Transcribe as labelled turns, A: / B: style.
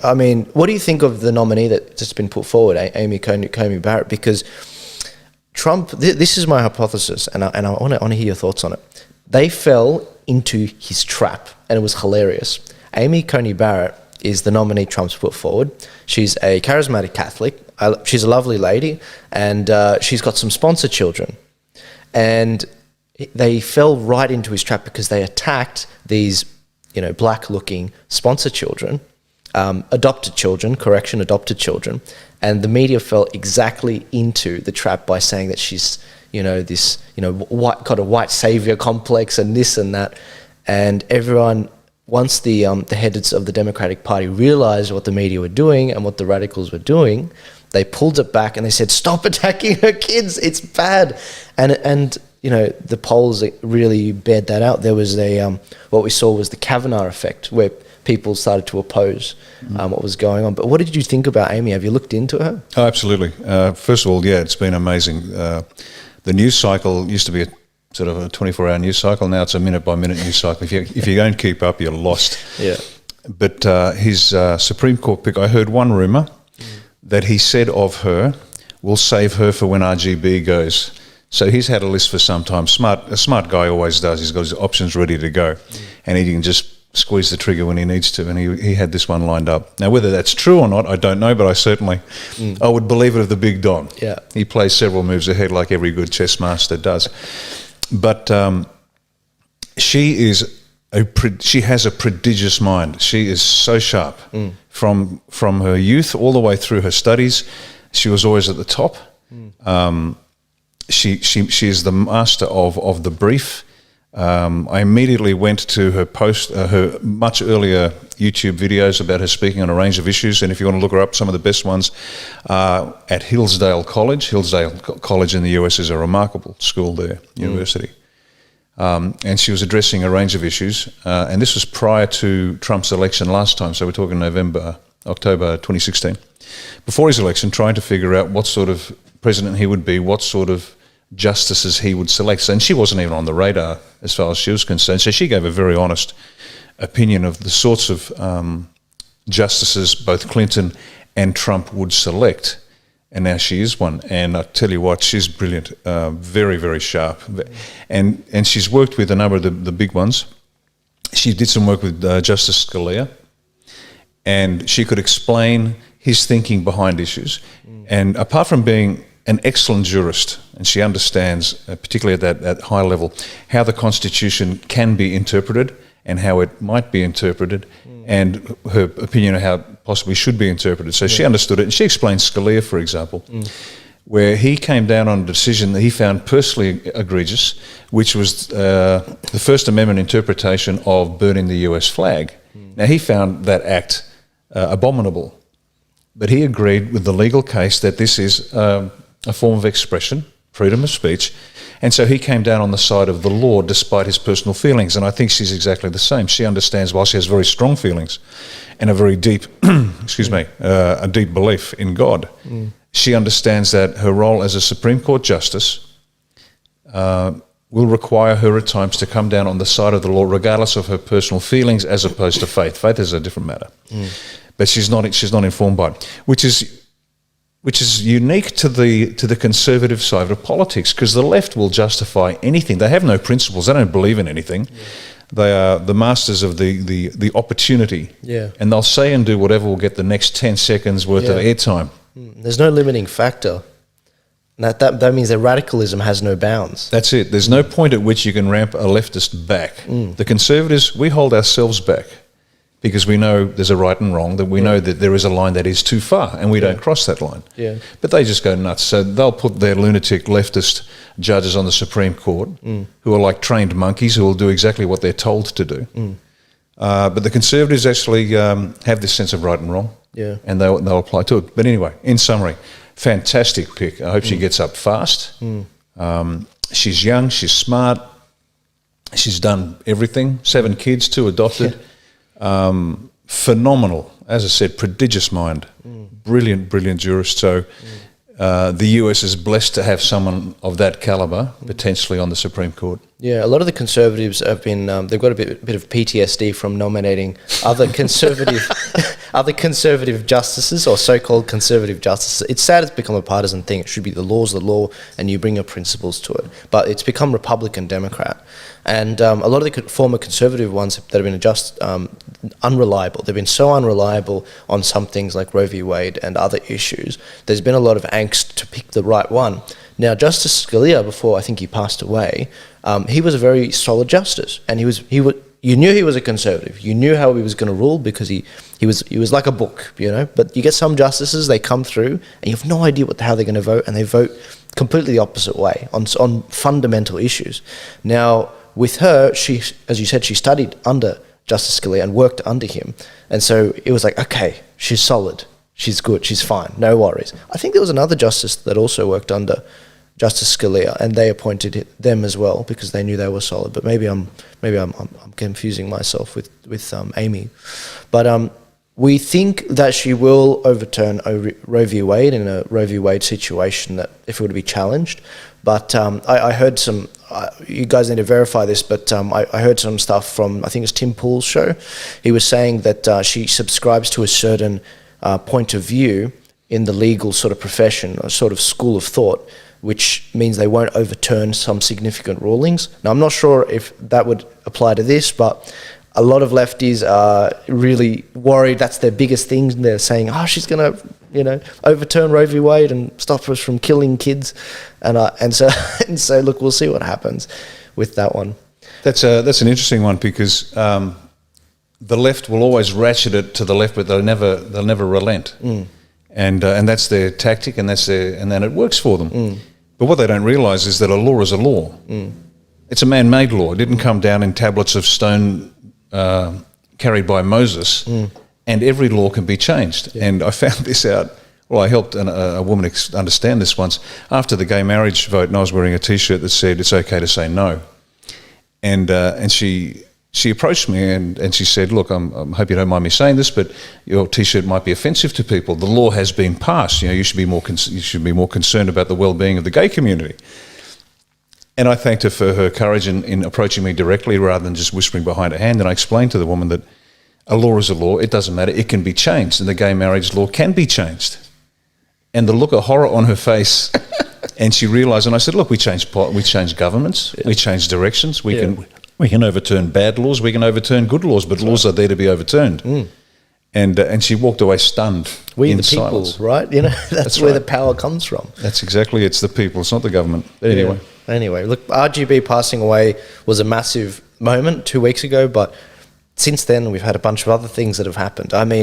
A: I mean, what do you think of the nominee that's just been put forward, Amy Coney Barrett? Because Trump, this is my hypothesis, and I want to hear your thoughts on it. They fell into his trap, and it was hilarious. Amy Coney Barrett is the nominee Trump's put forward. She's a charismatic Catholic. She's a lovely lady, and she's got some sponsor children. And they fell right into his trap because they attacked these, black-looking sponsor children, adopted children, and the media fell exactly into the trap by saying that she's, this, got a white savior complex and this and that, and everyone. Once the heads of the Democratic Party realized what the media were doing and what the radicals were doing, they pulled it back and they said, "Stop attacking her kids. It's bad." And the polls really bared that out. There was what we saw was the Kavanaugh effect, where people started to oppose what was going on. But what did you think about Amy? Have you looked into her?
B: Oh, absolutely. First of all, yeah, it's been amazing. The news cycle used to be a 24-hour news cycle. Now it's a minute-by-minute news cycle. If you don't keep up, you're lost.
A: Yeah.
B: But his Supreme Court pick, I heard one rumour that he said of her, "We'll save her for when RGB goes." So he's had a list for some time. A smart guy always does. He's got his options ready to go, and he can just squeeze the trigger when he needs to. And he had this one lined up. Now, whether that's true or not, I don't know, but I would believe it of the big Don.
A: Yeah.
B: He plays several moves ahead like every good chess master does. But she has a prodigious mind. She is so sharp. From her youth all the way through her studies. She was always at the top. She is the master of the brief. I immediately went to her much earlier YouTube videos about her speaking on a range of issues, and if you want to look her up, some of the best ones are at Hillsdale College. Hillsdale College in the US is a remarkable school there, university. And she was addressing a range of issues, and this was prior to Trump's election last time, so we're talking October 2016. Before his election, trying to figure out what sort of president he would be, what sort of justices he would select. And she wasn't even on the radar as far as she was concerned. So she gave a very honest opinion of the sorts of justices both Clinton and Trump would select. And now she is one. And I tell you what, she's brilliant, very, very sharp. And she's worked with a number of the big ones. She did some work with Justice Scalia, and she could explain his thinking behind issues. And apart from being an excellent jurist, and she understands, particularly at that high level, how the Constitution can be interpreted and how it might be interpreted, and her opinion of how it possibly should be interpreted. So she understood it, and she explained Scalia, for example, where he came down on a decision that he found personally egregious, which was the First Amendment interpretation of burning the US flag. Now, he found that act abominable, but he agreed with the legal case that this is a form of expression, freedom of speech, and so he came down on the side of the law despite his personal feelings, and I think she's exactly the same. She understands, while she has very strong feelings and a very deep, a deep belief in God, she understands that her role as a Supreme Court justice will require her at times to come down on the side of the law regardless of her personal feelings as opposed to faith. Faith is a different matter. But she's not informed by it, which is unique to the conservative side of politics, because the left will justify anything. They have no principles. They don't believe in anything. They are the masters of the opportunity. Yeah. And they'll say and do whatever will get the next 10 seconds worth of airtime.
A: There's no limiting factor. That means that radicalism has no bounds.
B: That's it. There's no point at which you can ramp a leftist back. The conservatives, we hold ourselves back, because we know there's a right and wrong, that we know that there is a line that is too far, and we don't cross that line. Yeah. But they just go nuts. So they'll put their lunatic leftist judges on the Supreme Court, who are like trained monkeys who will do exactly what they're told to do. But the conservatives actually have this sense of right and wrong, and they'll apply to it. But anyway, in summary, fantastic pick. I hope she gets up fast. She's young, she's smart, she's done everything. 7 kids, 2 adopted. Phenomenal, as I said, prodigious mind, brilliant jurist. So the US is blessed to have someone of that caliber potentially on the Supreme Court.
A: Yeah, a lot of the conservatives have been, they've got a bit of PTSD from nominating other conservative justices, or so-called conservative justices. It's sad it's become a partisan thing. It should be the law, and you bring your principles to it. But it's become Republican, Democrat. And a lot of the former conservative ones that have been unreliable. They've been so unreliable on some things like Roe v. Wade and other issues. There's been a lot of angst to pick the right one. Now, Justice Scalia, before I think he passed away, he was a very solid justice, and you knew he was a conservative. You knew how he was going to rule because he was like a book, you know. But you get some justices, they come through, and you have no idea how they're going to vote, and they vote completely the opposite way on fundamental issues. Now, with her, she, as you said, she studied under Justice Scalia and worked under him, and so it was like, okay, she's solid, she's good, she's fine, no worries. I think there was another justice that also worked under Justice Scalia, and they appointed them as well because they knew they were solid. But maybe I'm confusing myself with Amy, but we think that she will overturn Roe v. Wade in a Roe v. Wade situation, that if it were to be challenged. But I heard some, you guys need to verify this, but I heard some stuff from, I think it's Tim Pool's show. He was saying that she subscribes to a certain point of view in the legal sort of profession, a sort of school of thought, which means they won't overturn some significant rulings. Now, I'm not sure if that would apply to this, but a lot of lefties are really worried. That's their biggest thing. They're saying, she's going to, overturn Roe v. Wade and stop us from killing kids. And so look, we'll see what happens with that one.
B: That's an interesting one because the left will always ratchet it to the left, but they'll never relent. And that's their tactic, and then it works for them. But what they don't realise is that a law is a law. It's a man-made law. It didn't come down in tablets of stone carried by Moses, and every law can be changed. Yeah. And I found this out. Well, I helped a woman understand this once after the gay marriage vote, and I was wearing a T-shirt that said it's okay to say no. And she approached me and she said, "Look, I hope you don't mind me saying this, but your T-shirt might be offensive to people. The law has been passed. You should be more concerned about the well-being of the gay community." And I thanked her for her courage in approaching me directly rather than just whispering behind her hand. And I explained to the woman that a law is a law. It doesn't matter. It can be changed, and the gay marriage law can be changed. And the look of horror on her face, and she realised. And I said, "Look, we change governments. Yeah. We change directions. We can overturn bad laws. We can overturn good laws. But laws are there to be overturned." And she walked away stunned.
A: We the people, silence. Right? That's where the power comes from.
B: That's exactly. It's the people. It's not the government.
A: Anyway. Anyway, look, RGB passing away was a massive moment 2 weeks ago, but since then we've had a bunch of other things that have happened. I mean,